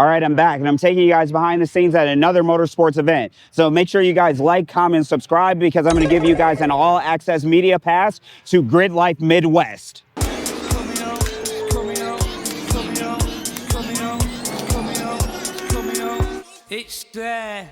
All right, I'm back, and I'm taking you guys behind the scenes at another motorsports event. So make sure you guys like, comment, subscribe, because I'm going to give you guys an all-access media pass to GRIDLIFE Midwest. It's there.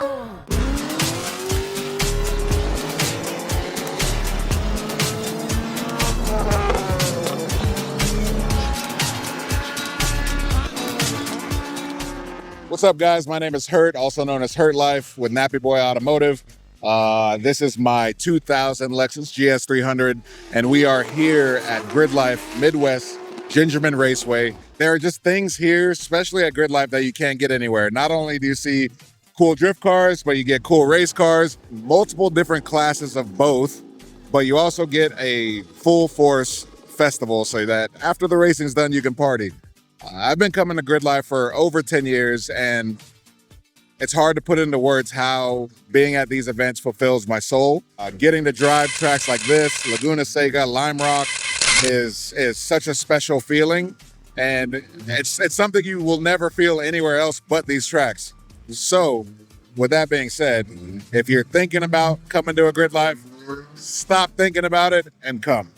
What's up, guys? My name is Hert, also known as Hert Life with Nappy Boy Automotive. This is my 2000 Lexus GS300, and we are here at GRIDLIFE Midwest Gingerman Raceway. There are just things here, especially at GRIDLIFE, that you can't get anywhere. Not only do you see cool drift cars, but you get cool race cars, multiple different classes of both, but you also get a full force festival so that after the racing's done, you can party. I've been coming to GRIDLIFE for over 10 years, and it's hard to put into words how being at these events fulfills my soul. Getting to drive tracks like this, Laguna Seca, Lime Rock, is such a special feeling, and it's something you will never feel anywhere else but these tracks. So, with that being said, if you're thinking about coming to a GRIDLIFE, stop thinking about it and come.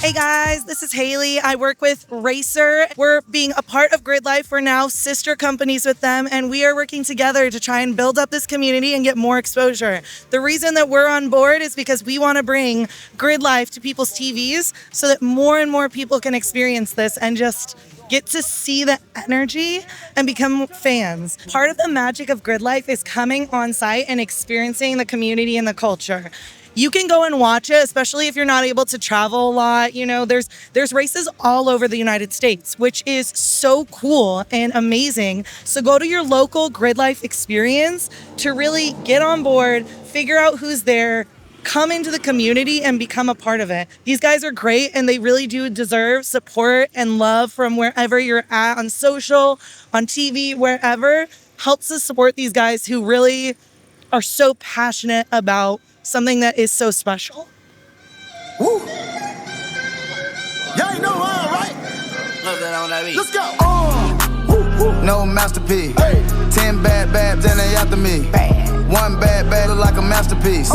Hey guys, this is Haley. I work with Racer. We're being a part of GRIDLIFE. We're now sister companies with them, and we are working together to try and build up this community and get more exposure. The reason that we're on board is because we want to bring GRIDLIFE to people's TVs so that more and more people can experience this and just get to see the energy and become fans. Part of the magic of GRIDLIFE is coming on site and experiencing the community and the culture. You can go and watch it, especially if you're not able to travel a lot. You know, there's races all over the United States, which is so cool and amazing. So go to your local GRIDLIFE experience to really get on board, figure out who's there, come into the community and become a part of it. These guys are great, and they really do deserve support and love from wherever you're at, on social, on TV, wherever. Helps us support these guys who really are so passionate about something that is so special. Woo! Y'all know all right? Love that on that beat. Let's go. No masterpiece. Hey. 10 bad babs and they after me. Bad. One bad look like a masterpiece.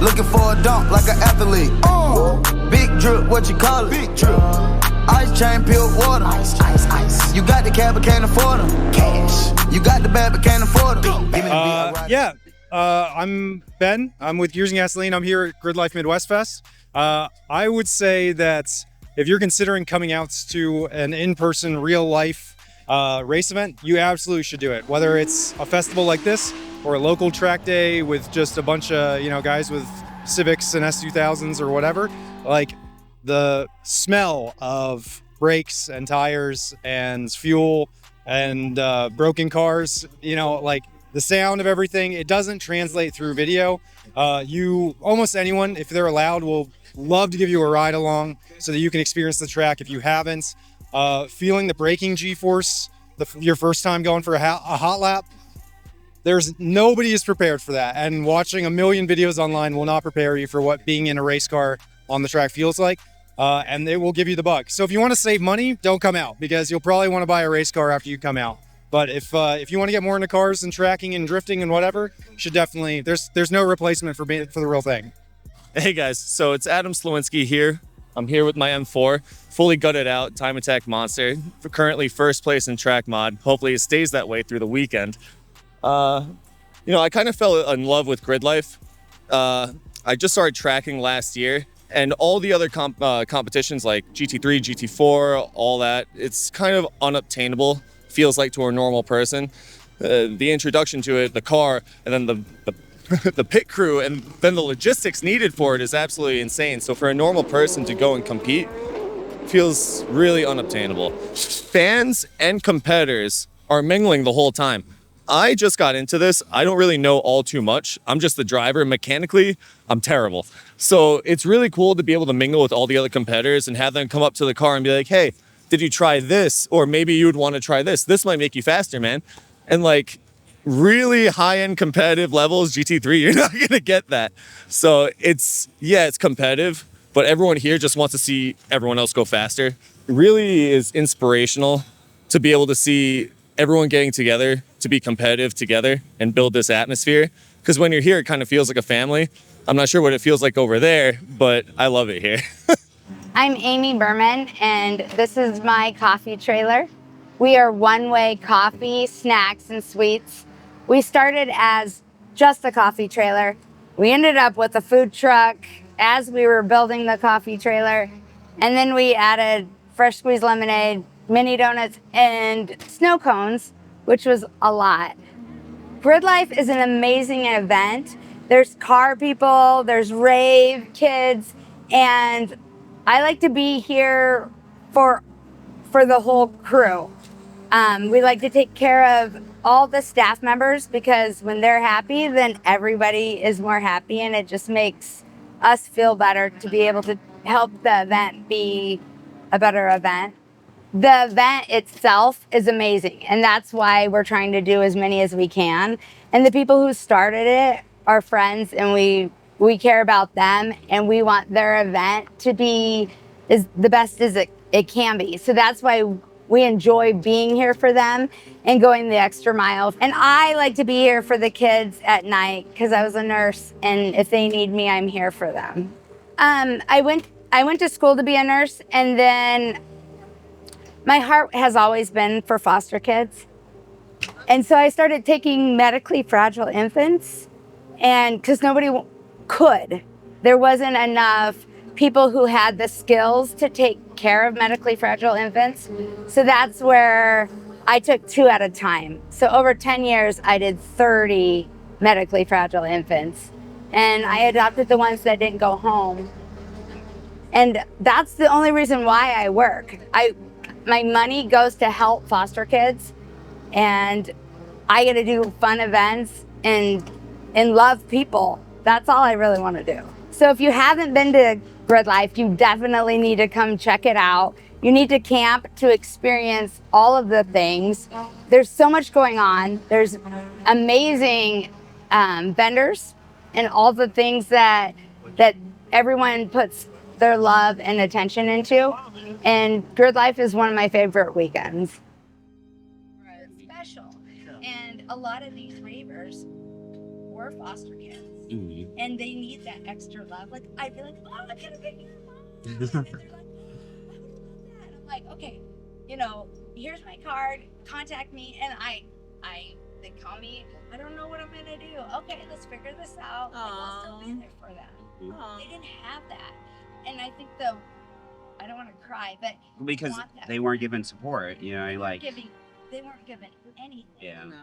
Looking for a dunk like an athlete. Big drip, what you call it? Big drip. Ice chain, pure water. Ice. You got the cab but can't afford them. Cash. You got the bad but can't afford them. Yeah. I'm Ben. I'm with Gears and Gasoline. I'm here at GRIDLIFE Midwest Fest. I would say that if you're considering coming out to an in-person, real-life race event, you absolutely should do it. Whether it's a festival like this or a local track day with just a bunch of guys with Civics and S2000s or whatever, like the smell of brakes and tires and fuel and broken cars, the sound of everything, it doesn't translate through video. Almost anyone, if they're allowed, will love to give you a ride along so that you can experience the track if you haven't. Feeling the braking G-force your first time going for a hot lap, nobody is prepared for that. And watching a million videos online will not prepare you for what being in a race car on the track feels like. And they will give you the bug. So if you want to save money, don't come out, because you'll probably want to buy a race car after you come out. But if you want to get more into cars and tracking and drifting and whatever, you should definitely, there's no replacement for the real thing. Hey guys, so it's Adam Slowinski here. I'm here with my M4, fully gutted out, time attack monster. Currently first place in track mod. Hopefully it stays that way through the weekend. I kind of fell in love with GRIDLIFE. I just started tracking last year, and all the other competitions like GT3, GT4, all that, it's kind of unobtainable. Feels like to a normal person. The introduction to it, the car, and then the pit crew, and then the logistics needed for it is absolutely insane. So for a normal person to go and compete, feels really unobtainable. Fans and competitors are mingling the whole time. I just got into this. I don't really know all too much. I'm just the driver. Mechanically, I'm terrible. So it's really cool to be able to mingle with all the other competitors and have them come up to the car and be like, hey, did you try this? Or maybe you would want to try this. This might make you faster, man. And like really high-end competitive levels, GT3, you're not going to get that. So it's competitive, but everyone here just wants to see everyone else go faster. It really is inspirational to be able to see everyone getting together to be competitive together and build this atmosphere. Because when you're here, it kind of feels like a family. I'm not sure what it feels like over there, but I love it here. I'm Amie Burman, and this is my coffee trailer. We are one-way coffee, snacks, and sweets. We started as just a coffee trailer. We ended up with a food truck as we were building the coffee trailer. And then we added fresh squeezed lemonade, mini donuts, and snow cones, which was a lot. GRIDLIFE is an amazing event. There's car people, there's rave kids, and I like to be here for the whole crew. We like to take care of all the staff members because when they're happy, then everybody is more happy, and it just makes us feel better to be able to help the event be a better event. The event itself is amazing, and that's why we're trying to do as many as we can. And the people who started it are friends, and we care about them, and we want their event to be the best as it can be. So that's why we enjoy being here for them and going the extra mile. And I like to be here for the kids at night because I was a nurse, and if they need me, I'm here for them. I went to school to be a nurse, and then my heart has always been for foster kids. And so I started taking medically fragile infants, and because nobody could. There wasn't enough people who had the skills to take care of medically fragile infants. So that's where I took 2 at a time. So over 10 years, I did 30 medically fragile infants. And I adopted the ones that didn't go home. And that's the only reason why I work. My money goes to help foster kids, and I get to do fun events and love people. That's all I really want to do. So if you haven't been to GRIDLIFE, you definitely need to come check it out. You need to camp to experience all of the things. There's so much going on. There's amazing vendors and all the things that everyone puts their love and attention into. And GRIDLIFE is one of my favorite weekends. It's special. And a lot of these ravers were foster kids. Mm-hmm. And they need that extra love. Like, I'd be like, oh, I got a big mom. And they're like, I would love that. And I'm like, okay, here's my card, contact me. And they call me, I don't know what I'm gonna do. Okay, let's figure this out. Like, I'll still be there for them. Aww. They didn't have that. And I think I don't want to cry, but because they weren't given support, they weren't given anything. Yeah. No.